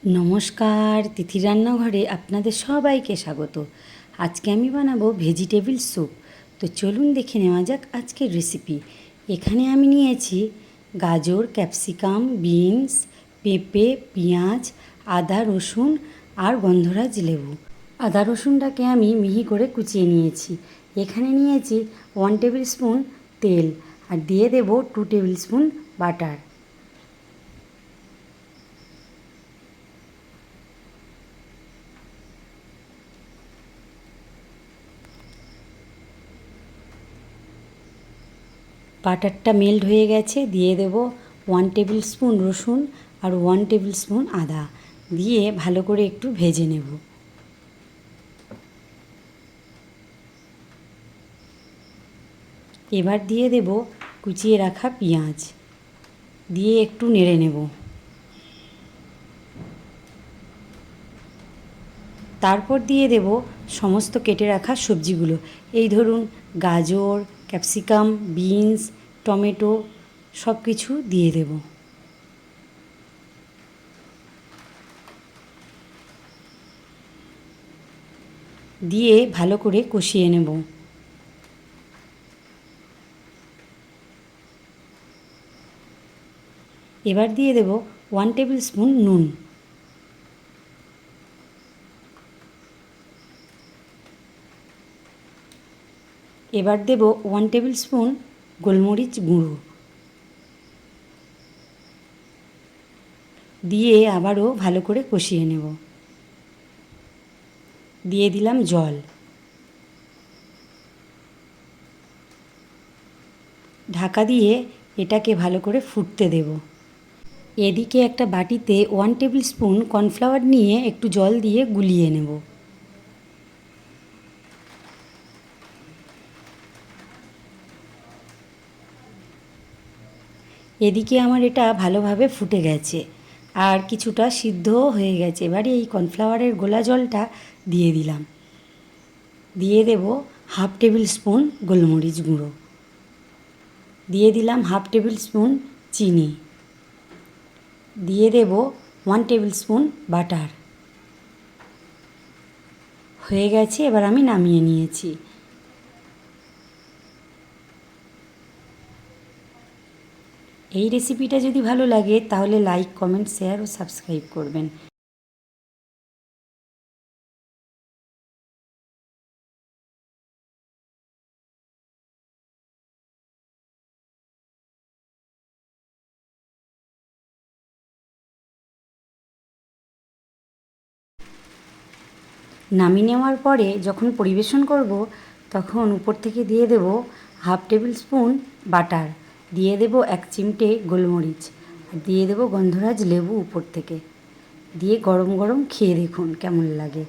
নমস্কার, তিথি রান্নাঘরে আপনাদের সবাইকে স্বাগত। আজকে আমি বানাবো ভেজিটেবিল স্যুপ। তো চলুন দেখে নেওয়া যাক আজকের রেসিপি। এখানে আমি নিয়েছি গাজর, ক্যাপসিকাম, বিনস, পেঁপে, পেঁয়াজ, আদা, রসুন আর গন্ধরাজ লেবু। আদা রসুনটাকে আমি মিহি করে কুচিয়ে নিয়েছি। এখানে নিয়েছি 1 টেবিল স্পুন তেল আর দিয়ে দেব 2 টেবিল স্পুন বাটার। বাটারটা মেল্ট হয়ে গেছে, দিয়ে দেব 1 টেবিল স্পুন রসুন আর 1 টেবিল স্পুন আদা দিয়ে ভালো করে একটু ভেজে নেব। এবার দিয়ে দেব কুচিয়ে রাখা পেঁয়াজ, দিয়ে একটু নেড়ে নেব। তারপর দিয়ে দেব সমস্ত কেটে রাখা সবজিগুলো। এই ধরুন গাজর, ক্যাপসিকাম, বিনস, টমেটো সব কিছু দিয়ে দেব। দিয়ে ভালো করে কষিয়ে নেব। এবার দিয়ে দেব 1 টেবিল স্পুন নুন। এবার দেব 1 টেবিল স্পুন গোলমরিচ গুঁড়ো, দিয়ে আবারও ভালো করে কষিয়ে নেব। দিয়ে দিলাম জল। ঢাকা দিয়ে এটাকে ভালো করে ফুটতে দেব। এদিকে একটা বাটিতে 1 টেবিল স্পুন কর্নফ্লাওয়ার নিয়ে একটু জল দিয়ে গুলিয়ে নেব। এদিকে আমার এটা ভালোভাবে ফুটে গেছে আর কিছুটা সিদ্ধও হয়ে গেছে। এবারে এই কর্নফ্লাওয়ারের গোলা জলটা দিয়ে দিলাম। দিয়ে দেব 1/2 টেবিল স্পুন গোলমরিচ গুঁড়ো, দিয়ে দিলাম 1/2 টেবিল স্পুন চিনি, দিয়ে দেব 1 টেবিল স্পুন বাটার। হয়ে গেছে, এবার আমি নামিয়ে নিয়েছি। এই রেসিপিটা যদি ভালো লাগে তাহলে লাইক, কমেন্ট, শেয়ার ও সাবস্ক্রাইব করবেন। নামিয়ে নেওয়ার পরে যখন পরিবেশন করব তখন উপর থেকে দিয়ে দেব 1/2 টেবিল স্পুন বাটার, দিয়ে দেব 1 চিমটে গোলমরিচ আর দিয়ে দেব গন্ধরাজ লেবু উপর থেকে। দিয়ে গরম গরম খেয়ে দেখুন কেমন লাগে।